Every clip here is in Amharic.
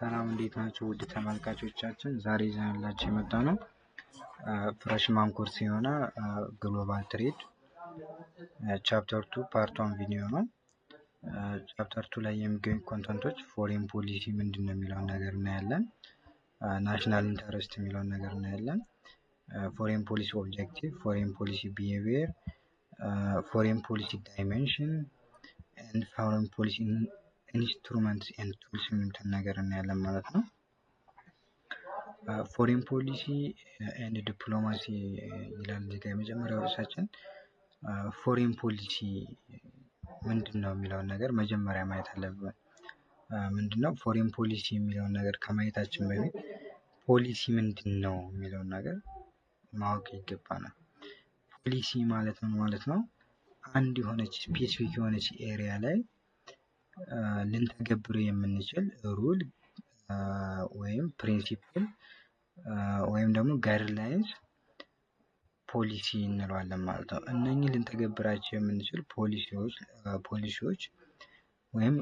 ሰላም እንዴት ናችሁ ውድ ተመልካቾቻችን? ዛሬ ይዘንላችሁ የመጣነው ፍሬሽማን ኮርስ የሆነ ግሎባል ትሬድ ቻፕተር 2 ፓርት 1 ቪዲዮ ነው። ቻፕተር 2 ላይ የሚገኙ ኮንተንቶች ፎሬን ፖሊሲ ምንድነው የሚለውን ነገር እናያለን። ናሽናል ኢንተረስት የሚለውን ነገር እናያለን። ፎሬን ፖሊሲ ኦብጀክቲቭ፣ ፎሬን ፖሊሲ ቢሄቪየር፣ ፎሬን ፖሊሲ ዳይሜንሽን ኤንድ ፎሬን ፖሊሲ ኢንስትሩመንትስ ኤንድ ቱልስ የሚሉትን ነገር እናያለን ማለት ነው። ፎሬን ፖሊሲ ኤንድ ዲፕሎማሲ ይላል እዚህ ጋር የመጀመሪያው ርዕሳችን። ፎሬን ፖሊሲ ምንድነው የሚለውን ነገር መጀመሪያ ማየት አለብን። ምንድነው ፎሬን ፖሊሲ የሚለውን ነገር ከማየታችን በፊት ፖሊሲ ምንድነው የሚለውን ነገር ማወቅ ይገባናል። ፖሊሲ ማለት ምን ማለት ነው? አንድ የሆነች ስፔሲፊክ የሆነች ኤሪያ ላይ ልንተገብረው የምንችል ሩል ወይም ፕሪንሲፕል ወይም ደግሞ ጋይድላይንስ ፖሊሲ እንለዋለን ማለት ነው። እነኚህ ልንተገብራቸው የምንችል ፖሊሲዎች ወይም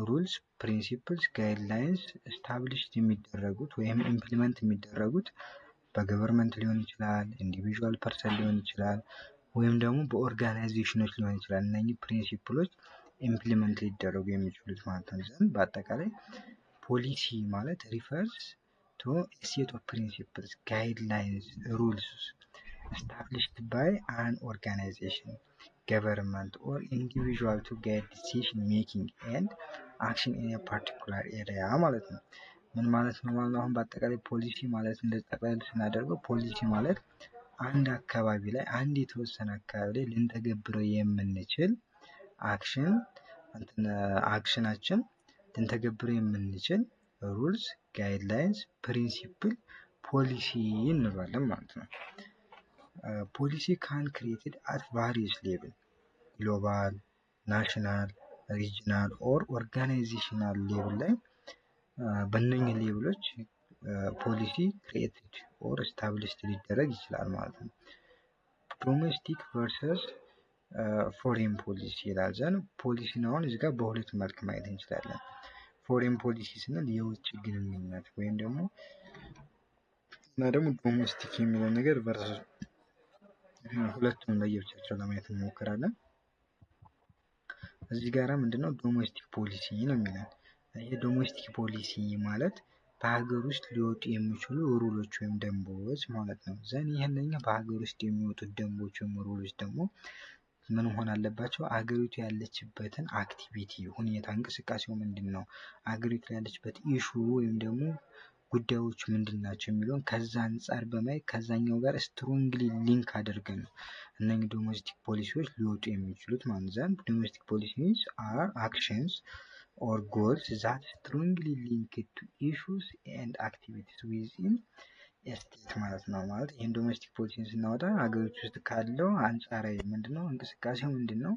ሩልስ፣ ፕሪንሲፕልስ፣ ጋይድላይንስ ስታብሊሽድ የሚደረጉት ወይም ኢምፕሊመንት የሚደረጉት በገቨርንመንት ሊሆን ይችላል፣ ኢንዲቪዥዋል ፐርሰን ሊሆን ይችላል፣ ወይም ደግሞ በኦርጋናይዜሽኖች ሊሆን ይችላል። እነኚህ ፕሪንሲፕሎች ኢምፕሊመንት ሊደረጉ የሚችሉት ማለት ነው። ዘንድ በአጠቃላይ ፖሊሲ ማለት ሪፈርስ ቱ ሴት ኦፍ ፕሪንሲፕልስ ጋይድላይንስ ሩልስ established by an organization, government or individual to guide decision making and action in a particular area ማለት ነው። ምን ማለት ነው ማለት ነው? አሁን በአጠቃላይ ፖሊሲ ማለት እንደዚህ ጠቅላላ ስናደርገው ፖሊሲ ማለት አንድ አካባቢ ላይ አንድ የተወሰነ አካባቢ ላይ ልንተገብረው የምንችል አክሽናችን ልንተገብረው የምንችል ሩልስ፣ ጋይድላይንስ፣ ፕሪንሲፕል ፖሊሲ እንለዋለን ማለት ነው። ፖሊሲ ካን ክሪኤትድ አት ቫሪየስ ሌቭል ግሎባል፣ ናሽናል፣ ሪጅናል ኦር ኦርጋናይዜሽናል ሌቭል ላይ በእነኝህ ሌቭሎች ፖሊሲ ክሪኤትድ ኦር ስታብሊሽድ ሊደረግ ይችላል ማለት ነው። ዶሜስቲክ ቨርሰስ ፎሬን ፖሊሲ ይላል። ዘንድ ፖሊሲን አሁን እዚህ ጋር በሁለት መልክ ማየት እንችላለን። ፎሬን ፖሊሲ ስንል የውጭ ግንኙነት ወይም ደግሞ ዶሜስቲክ የሚለው ነገር ቨርሰስ ሁለቱም ለየብቻቸው ለማየት እንሞክራለን። እዚህ ጋራ ምንድነው ዶሜስቲክ ፖሊሲ ነው የሚለን። ይሄ ዶሜስቲክ ፖሊሲ ማለት በሀገር ውስጥ ሊወጡ የሚችሉ ሩሎች ወይም ደንቦች ማለት ነው። ዘን ይህንኛ በሀገር ውስጥ የሚወጡት ደንቦች ወይም ሩሎች ደግሞ ምን መሆን አለባቸው? አገሪቱ ያለችበትን አክቲቪቲ ሁኔታ፣ እንቅስቃሴው ምንድን ነው፣ አገሪቱ ያለችበት ኢሹ ወይም ደግሞ ጉዳዮች ምንድን ናቸው የሚለውን ከዛ አንጻር በማየት ከዛኛው ጋር ስትሮንግሊ ሊንክ አድርገን ነው እነኚህ ዶሜስቲክ ፖሊሲዎች ሊወጡ የሚችሉት ማለት ነው። ዶሜስቲክ ፖሊሲስ አር አክሽንስ ኦር ጎልስ ዛት ስትሮንግሊ ሊንክድ ቱ ኢሹስ ኤንድ አክቲቪቲስ ዊዝኢን ስቴት ማለት ነው። ማለት ይህን ዶሜስቲክ ፖሊሲን ስናወጣ ሀገሪቱ ውስጥ ካለው አንጻራዊ ምንድነው እንቅስቃሴው ምንድነው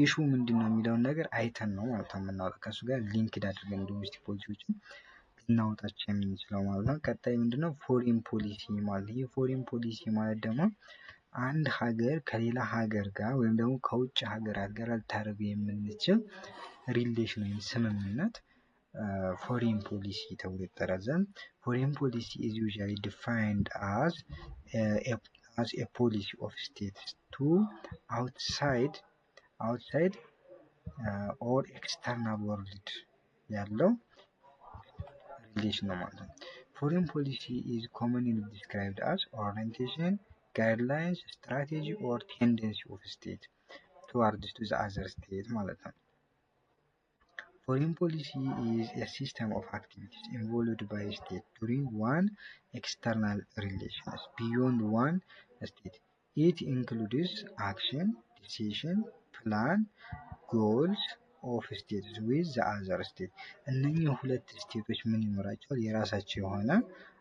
ኢሹ ምንድነው የሚለውን ነገር አይተን ነው ማለት ነው የምናወጣው። ከእሱ ጋር ሊንክድ አድርገን ዶሜስቲክ ፖሊሲዎችን ልናወጣቸው የምንችለው ማለት ነው። ቀጣይ ምንድነው ፎሬን ፖሊሲ ማለት። ይህ ፎሬን ፖሊሲ ማለት ደግሞ አንድ ሀገር ከሌላ ሀገር ጋር ወይም ደግሞ ከውጭ ሀገራት ጋር ልታደርጉ የምንችል ሪሌሽን ወይም ስምምነት ፎሬን ፖሊሲ ተብሎ ይጠራል። ዘንድ ፎሬን ፖሊሲ is usually defined as a policy of states to outside or external world ያለው ሪሌሽን ነው ማለት ነው። ፎሬን ፖሊሲ is commonly described as orientation, guidelines, strategy or tendency of state towards to the other state ማለት ነው። Foreign policy is a system of activities involved by a state during one external relations beyond one state. It includes action, decision, plan, goals of states with the other state. እነኚህ ሁለት ስቴቶች ምን ይኖራቸዋል? የራሳቸው የሆነ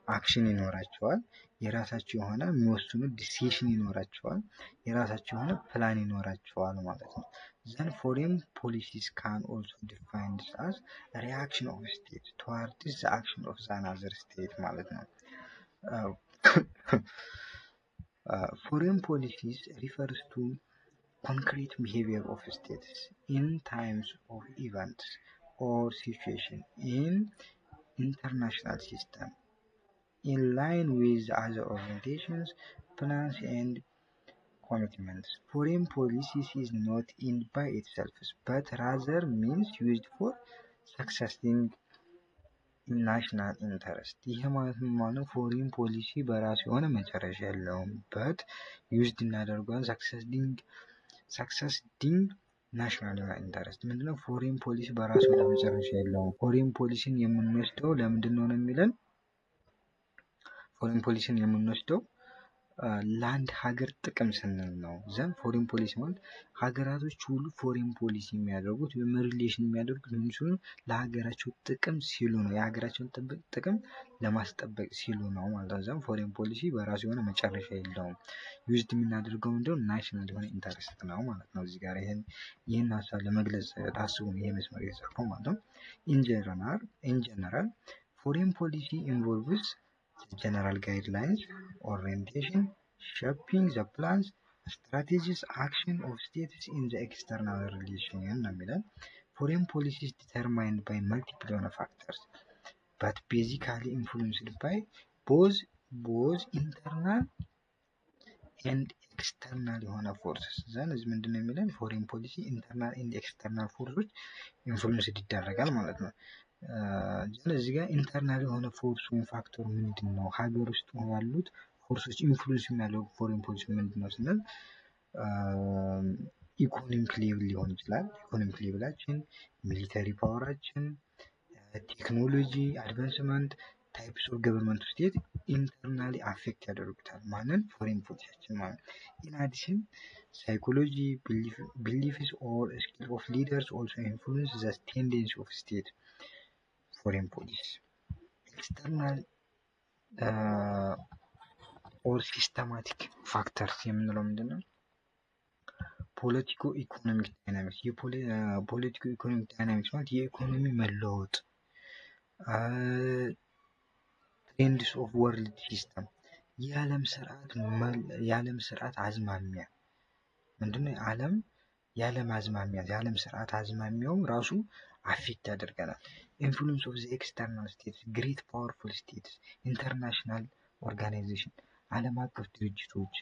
አክሽን ይኖራቸዋል፣ የራሳቸው የሆነ የሚወስኑት ዲሲሽን ይኖራቸዋል፣ የራሳቸው የሆነ ፕላን ይኖራቸዋል ማለት ነው። Then foreign policies can also defined as a reaction of a state towards the action of another state ማለት ነው። Foreign policies refers to concrete behavior of states in times of events or situation in international system in line with other organizations, plans, and commitments. Foreign policy is not end by itself, but rather means used for successing ናሽናል ኢንተረስት። ይህ ማለት ምን ማለት ነው? ፎሪን ፖሊሲ በራሱ የሆነ መጨረሻ የለውም፣ በት ዩዝድ እናደርገዋለን ሰክሰስዲንግ ናሽናል ኢንተረስት። ምንድነው? ፎሪን ፖሊሲ በራሱ የሆነ መጨረሻ የለውም። ፎሪን ፖሊሲን የምንወስደው ለምንድን ነው የሚለን? ፎሪን ፖሊሲን የምንወስደው ለአንድ ሀገር ጥቅም ስንል ነው። ዘን ፎሪን ፖሊሲ ማለት ሀገራቶች ሁሉ ፎሪን ፖሊሲ የሚያደርጉት ወይም ሪሌሽን የሚያደርጉት ምን ሲሉ ለሀገራቸው ጥቅም ሲሉ ነው። የሀገራቸውን ጥቅም ለማስጠበቅ ሲሉ ነው ማለት ነው። ዘን ፎሪን ፖሊሲ በራሱ የሆነ መጨረሻ የለውም። ዩዝድ የምናደርገው ምንድነው? ናሽናል የሆነ ኢንተረስት ነው ማለት ነው። እዚህ ጋር ይህን ሀሳብ ለመግለጽ ታስቡ ይሄ መስመር የተጻፈው ማለት ነው። ኢን ጀነራል ፎሪን ፖሊሲ ኢንቮልቭስ general guidelines, orientation, shaping the plans, strategies, action of states in the external relation ነው የሚለን። Foreign policy is determined by multiple factors, but basically influenced by both internal and external የሆነ forces። ዘን እዚህ ምንድነው የሚለን? ፎሬን ፖሊሲ ኢንተርናል ኤንድ ኤክስተርናል ፎርሶች ኢንፍሉዌንስድ ይደረጋል ማለት ነው። እዚህ ጋር ኢንተርናል የሆነ ፎርስ ወይም ፋክተር ምንድን ነው? ሀገር ውስጥ ያሉት ፎርሶች ኢንፍሉዌንስ የሚያደርጉ ፎሬን ፖሊሲ ምንድን ነው ስንል ኢኮኖሚክ ሌቭል ሊሆን ይችላል። ኢኮኖሚክ ሌቭላችን፣ ሚሊተሪ ፓወራችን፣ ቴክኖሎጂ አድቫንስመንት፣ ታይፕስ ኦፍ ገቨርንመንት ስቴት ኢንተርናሊ አፌክት ያደርጉታል። ማንን? ፎሬን ፖሊሲያችን ማለት። ኢን አዲሽን ሳይኮሎጂ ቢሊፍስ ኦር ስኪል ኦፍ ሊደርስ ኦልሶ ኢንፍሉዌንስ ዘ ቴንደንሲ ኦፍ ስቴት ፎሬን ፖሊሲ። ኤክስተርናል ኦር ሲስተማቲክ ፋክተርስ የምንለው ምንድን ነው? ፖለቲኮ ኢኮኖሚክ ዳይናሚክስ። ፖለቲኮ ኢኮኖሚክ ዳይናሚክስ ማለት የኢኮኖሚ መለወጥ፣ ትሬንድስ ኦፍ ወርልድ ሲስተም፣ የዓለም ስርዓት አዝማሚያ ምንድነው? የዓለም ስርዓት አዝማሚያውም ራሱ አፌክት ያደርገናል። ኢንፍሉዌንስ ኦፍ ዘ ኤክስተርናል ስቴትስ፣ ግሬት ፓወርፉል ስቴትስ፣ ኢንተርናሽናል ኦርጋናይዜሽን፣ ዓለም አቀፍ ድርጅቶች፣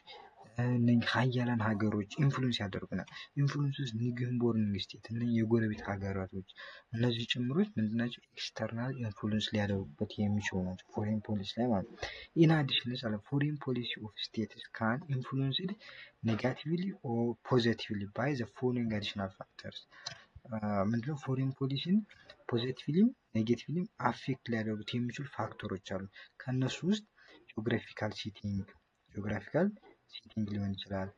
እነኚህ ሀያላን ሀገሮች ኢንፍሉዌንስ ያደርጉናል። ኢንፍሉዌንስ ውስጥ ኒግን ቦርኒንግ ስቴት፣ እነኚህ የጎረቤት ሀገራቶች፣ እነዚህ ጭምሮች ምንድናቸው? ኤክስተርናል ኢንፍሉዌንስ ሊያደርጉበት የሚችሉ ናቸው ፎሬን ፖሊሲ ላይ ማለት ነው። ኢን አዲሽን ፎሬን ፖሊሲ ኦፍ ስቴትስ ካን ኢንፍሉዌንስድ ኔጋቲቭሊ ኦር ፖዚቲቭሊ ባይ ዘ ፎሎዊንግ አዲሽናል ፋክተርስ። ምንድነው? ፎሬን ፖሊሲን ፖዚቲቭሊም ኔጌቲቭሊም አፌክት ሊያደርጉት የሚችሉ ፋክተሮች አሉ። ከእነሱ ውስጥ ጂኦግራፊካል ሲቲንግ ሊሆን ይችላል፣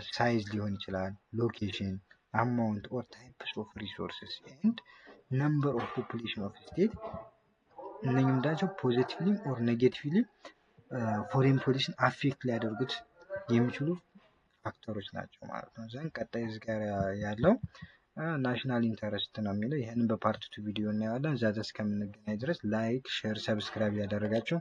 ሳይዝ ሊሆን ይችላል፣ ሎኬሽን፣ አማውንት ኦር ታይፕስ ኦፍ ሪሶርስስ ኤንድ ነምበር ኦፍ ፖፑሌሽን ኦፍ ስቴት። እነኝህ ምንዳቸው? ፖዚቲቭሊም ኦር ኔጌቲቭሊም ፎሬን ፖሊሲን አፌክት ሊያደርጉት የሚችሉ ፋክተሮች ናቸው ማለት ነው። ዘን ቀጣይ እዚህ ጋር ያለው ናሽናል ኢንተረስት ነው የሚለው። ይህንን በፓርት 2 ቪዲዮ እናያለን። እዛ ድረስ እስከምንገናኝ ድረስ ላይክ፣ ሼር፣ ሰብስክራይብ ያደረጋችሁ